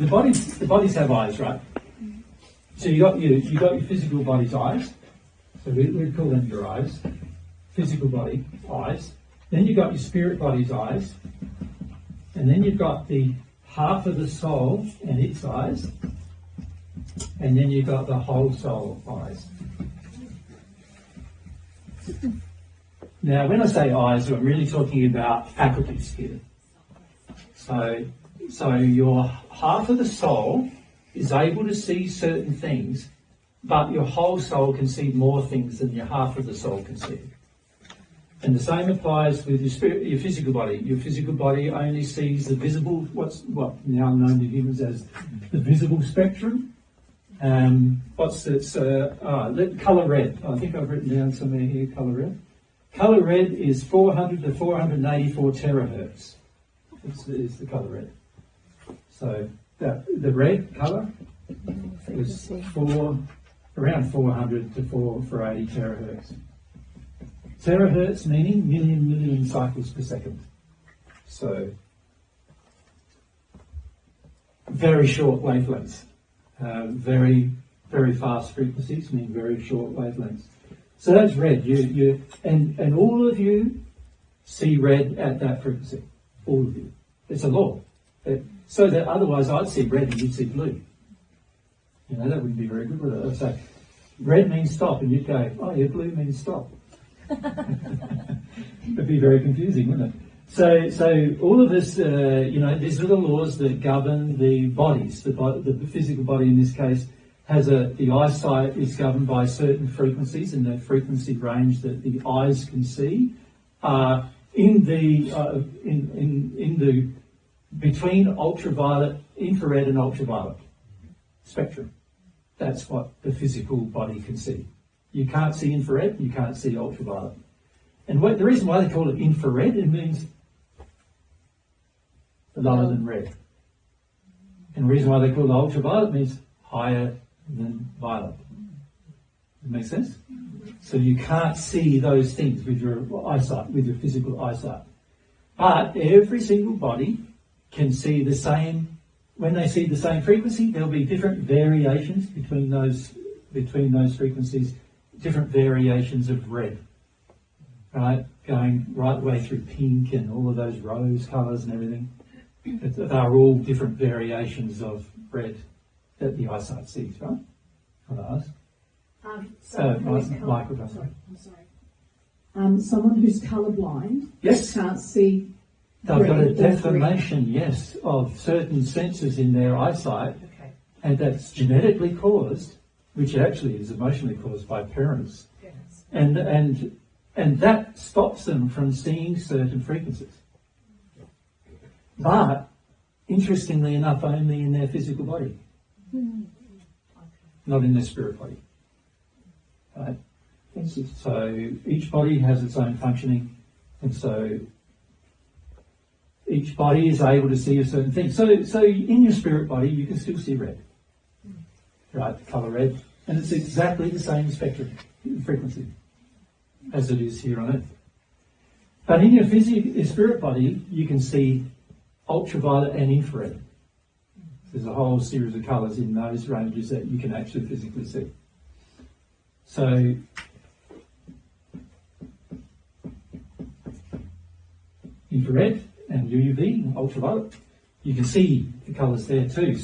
the bodies have eyes, right? So you got your physical body's eyes. So we'd call them your eyes. Physical body, eyes. Then you've got your spirit body's eyes. And then you've got the half of the soul and its eyes. And then you've got the whole soul eyes. Now, when I say eyes, I'm really talking about faculties here. So your half of the soul is able to see certain things, but your whole soul can see more things than your half of the soul can see. And the same applies with your physical body. Your physical body only sees the visible, what now known to humans as the visible spectrum. Colour red. I think I've written down somewhere here, colour red. Colour red is 400 to 484 terahertz. Is the colour red. So the red colour is around 400 to 480 terahertz. Terahertz meaning million cycles per second. So very short wavelengths. Very fast frequencies mean very short wavelengths. So that's red. And all of you see red at that frequency. All of you. It's a law. So that otherwise I'd see red and you'd see blue. You know, that wouldn't be very good, would it? I'd say red means stop, and you'd go, oh yeah, blue means stop. It'd be very confusing, wouldn't it? So all of this, these are the laws that govern the bodies. The physical body in this case has the eyesight is governed by certain frequencies, and the frequency range that the eyes can see are in the between ultraviolet, infrared, and ultraviolet spectrum. That's what the physical body can see. You can't see infrared, you can't see ultraviolet. And the reason why they call it infrared, it means lower than red. And the reason why they call it ultraviolet means higher than violet. Does that make sense? So you can't see those things with your eyesight, with your physical eyesight. But every single body can see the same. When they see the same frequency, there'll be different variations between those frequencies, different variations of red, right? Going right the way through pink and all of those rose colours and everything. They're all different variations of red that the eyesight sees, right? On the eyes. Someone who's colourblind, yes, can't see. They've got a deformation, yes, of certain sensors in their eyesight, and that's genetically caused, which actually is emotionally caused by parents, yes. And that stops them from seeing certain frequencies. But interestingly enough, only in their physical body, not in their spirit body. Right? So each body has its own functioning, and so each body is able to see a certain thing. So in your spirit body, you can still see red, right? The colour red, and it's exactly the same spectrum frequency as it is here on Earth. But in your spirit body, you can see ultraviolet and infrared. There's a whole series of colours in those ranges that you can actually physically see. So infrared and UV, ultraviolet, you can see the colours there too.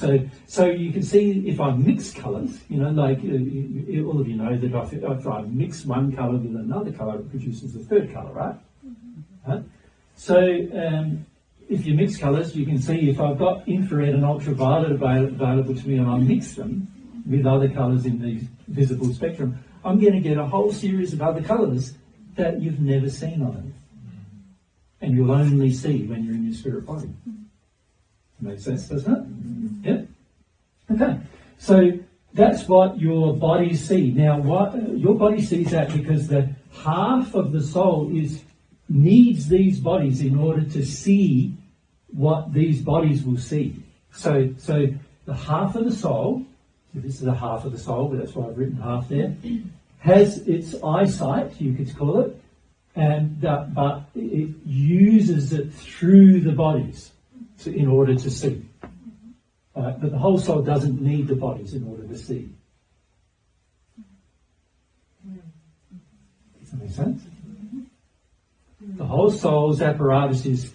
So you can see if I mix colours, like all of you know that if I mix one colour with another colour, it produces a third colour, right? Mm-hmm. Right? So if you mix colours, you can see if I've got infrared and ultraviolet available to me and I mix them with other colours in the visible spectrum, I'm going to get a whole series of other colours that you've never seen on it. And you'll only see when you're in your spirit body. Makes sense, doesn't it? Yeah? Okay. So that's what your body sees. Now, your body sees that because the half of the soul needs these bodies in order to see what these bodies will see. So the half of the soul, so this is a half of the soul, but that's why I've written half there, has its eyesight, you could call it, but it uses it through the bodies in order to see. right? But the whole soul doesn't need the bodies in order to see. Does that make sense? The whole soul's apparatus is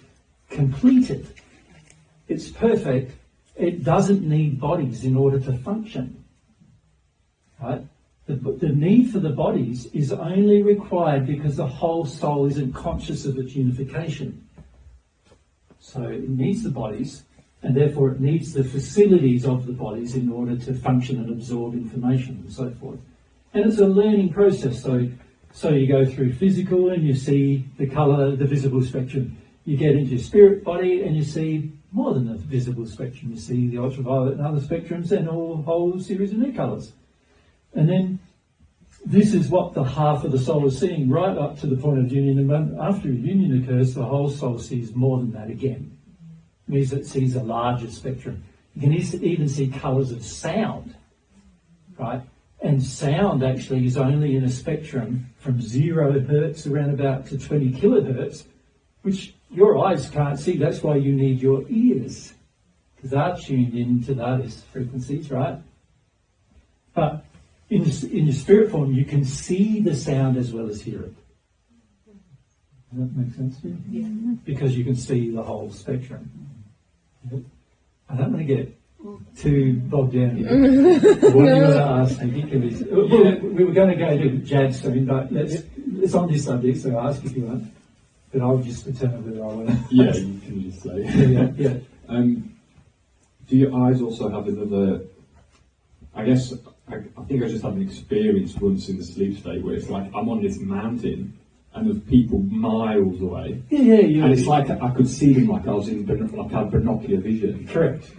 completed. It's perfect. It doesn't need bodies in order to function. Right? The need for the bodies is only required because the whole soul isn't conscious of its unification. So it needs the bodies, and therefore it needs the facilities of the bodies in order to function and absorb information and so forth. And it's a learning process. So you go through physical and you see the colour, the visible spectrum. You get into your spirit body and you see more than the visible spectrum. You see the ultraviolet and other spectrums and a whole series of new colours. And then this is what the half of the soul is seeing right up to the point of union. And after a union occurs, the whole soul sees more than that again. It means it sees a larger spectrum. You can even see colours of sound, right? And sound actually is only in a spectrum from 0 hertz around about to 20 kilohertz, which your eyes can't see. That's why you need your ears, because they're tuned into those frequencies, right? But in your spirit form, you can see the sound as well as hear it. Does that make sense to you? Yeah. Because you can see the whole spectrum. I don't want to get too bogged down here. What are you going to ask me? We were going to go to Jad soon, but it's on this subject, so ask if you want. But I'll just determine whether I want to. Yeah, you can just say. Yeah. Do your eyes also have another? I guess I think I just had an experience once in the sleep state where it's like I'm on this mountain and there's people miles away. Yeah. And it's like I could see them like I was in like I had binocular vision. Correct.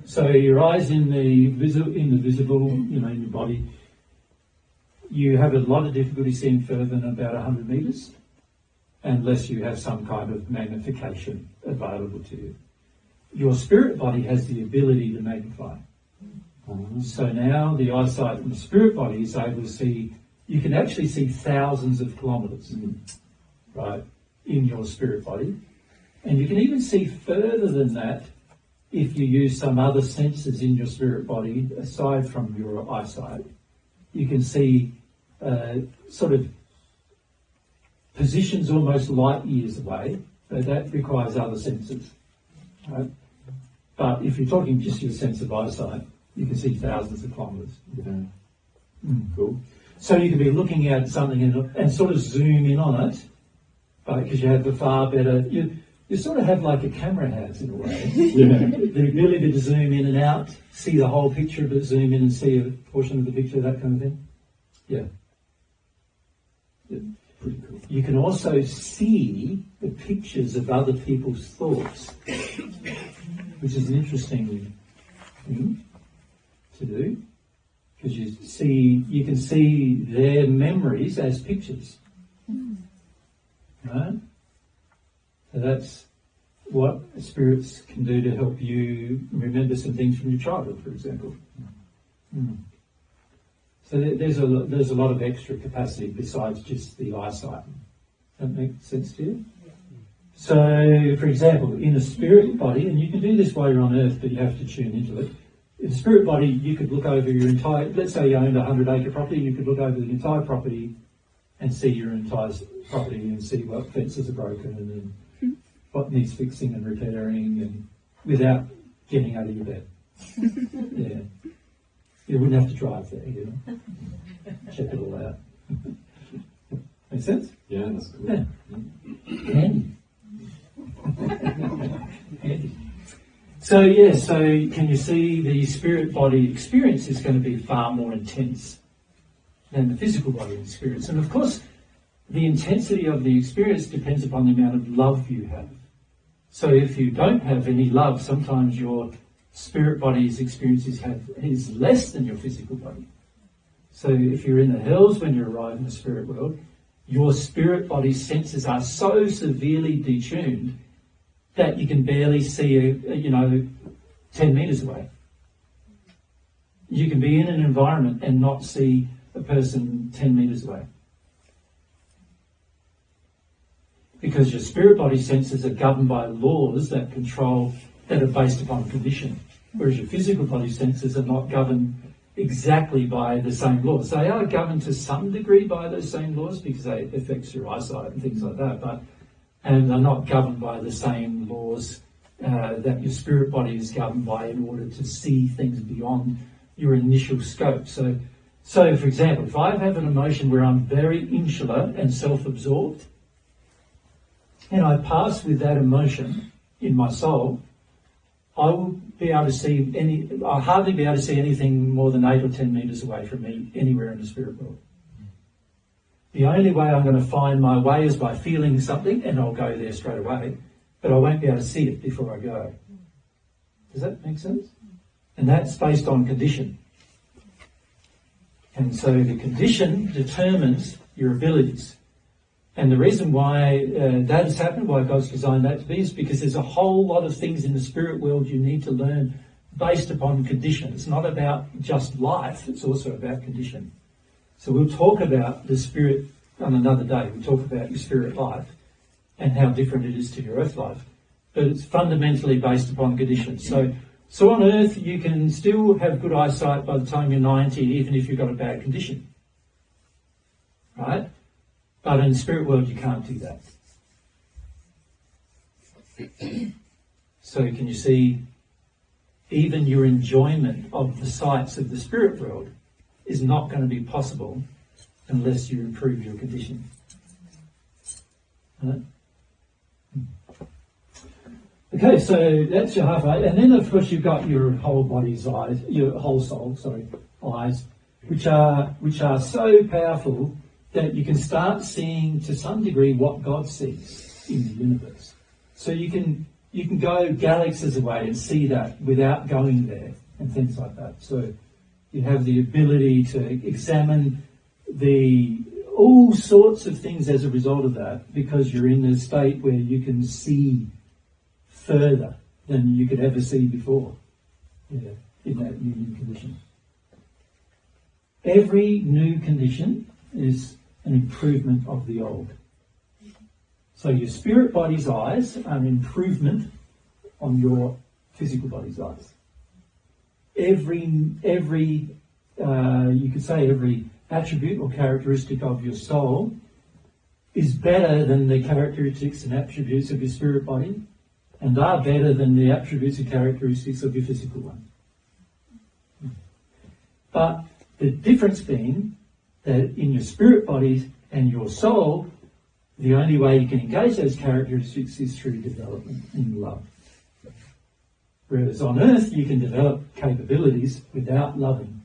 So your eyes in the visible, in your body, you have a lot of difficulty seeing further than about 100 metres, unless you have some kind of magnification available to you. Your spirit body has the ability to magnify. So now the eyesight in the spirit body is able to see, you can actually see thousands of kilometres, right, in your spirit body. And you can even see further than that if you use some other senses in your spirit body aside from your eyesight. You can see sort of positions almost light years away, but that requires other senses. Right? But if you're talking just your sense of eyesight, you can see thousands of kilometres. Yeah. Cool. So you can be looking at something and sort of zoom in on it, right? Because you have the far better. You sort of have like a camera has in a way. Yeah. The ability to zoom in and out, see the whole picture, but zoom in and see a portion of the picture, that kind of thing. Yeah. Pretty cool. You can also see the pictures of other people's thoughts, which is an interesting thing to do, because you can see their memories as pictures, right? So that's what spirits can do to help you remember some things from your childhood, for example. So there's a lot of extra capacity besides just the eyesight. Does that make sense to you? Yeah. So, for example, in a spirit body, and you can do this while you're on Earth, but you have to tune into it. In a spirit body, you could look over your entire, let's say you owned a 100-acre property, you could look over the entire property and see your entire property and see what fences are broken and what needs fixing and repairing, and without getting out of your bed. Yeah. You wouldn't have to drive there, check it all out. Make sense? Yeah, that's cool. Yeah. Handy. Handy. So can you see the spirit body experience is going to be far more intense than the physical body experience. And of course, the intensity of the experience depends upon the amount of love you have. So if you don't have any love, sometimes your spirit body's experiences is less than your physical body. So if you're in the hells when you arrive in the spirit world, your spirit body's senses are so severely detuned that you can barely see 10 metres away. You can be in an environment and not see a person 10 metres away. Because your spirit body senses are governed by laws that are based upon condition. whereas your physical body senses are not governed exactly by the same laws. They are governed to some degree by those same laws because they affect your eyesight and things like that, and they're not governed by the same laws that your spirit body is governed by in order to see things beyond your initial scope. So for example, if I have an emotion where I'm very insular and self-absorbed, and I pass with that emotion in my soul, I will be able to see I'll hardly be able to see anything more than 8 or 10 metres away from me anywhere in the spirit world. The only way I'm going to find my way is by feeling something, and I'll go there straight away, but I won't be able to see it before I go. Does that make sense? And that's based on condition. And so the condition determines your abilities. And the reason why that has happened, why God's designed that to be, is because there's a whole lot of things in the spirit world you need to learn based upon condition. It's not about just life, it's also about condition. So we'll talk about the spirit on another day. We'll talk about your spirit life and how different it is to your earth life. But it's fundamentally based upon condition. So on earth, you can still have good eyesight by the time you're 90, even if you've got a bad condition. Right? But in the spirit world, you can't do that. So can you see, even your enjoyment of the sights of the spirit world is not going to be possible unless you improve your condition. Right? Okay, so that's your half-eye. And then, of course, you've got your whole body's eyes, your whole soul, eyes, which are so powerful that you can start seeing to some degree what God sees in the universe. So you can go galaxies away and see that without going there and things like that. So you have the ability to examine all sorts of things as a result of that, because you're in a state where you can see further than you could ever see before in that union condition. Every new condition is an improvement of the old. So your spirit body's eyes are an improvement on your physical body's eyes. Every you could say every attribute or characteristic of your soul is better than the characteristics and attributes of your spirit body, and are better than the attributes and characteristics of your physical one. But the difference being that in your spirit body and your soul, the only way you can engage those characteristics is through development in love. Whereas on earth, you can develop capabilities without loving.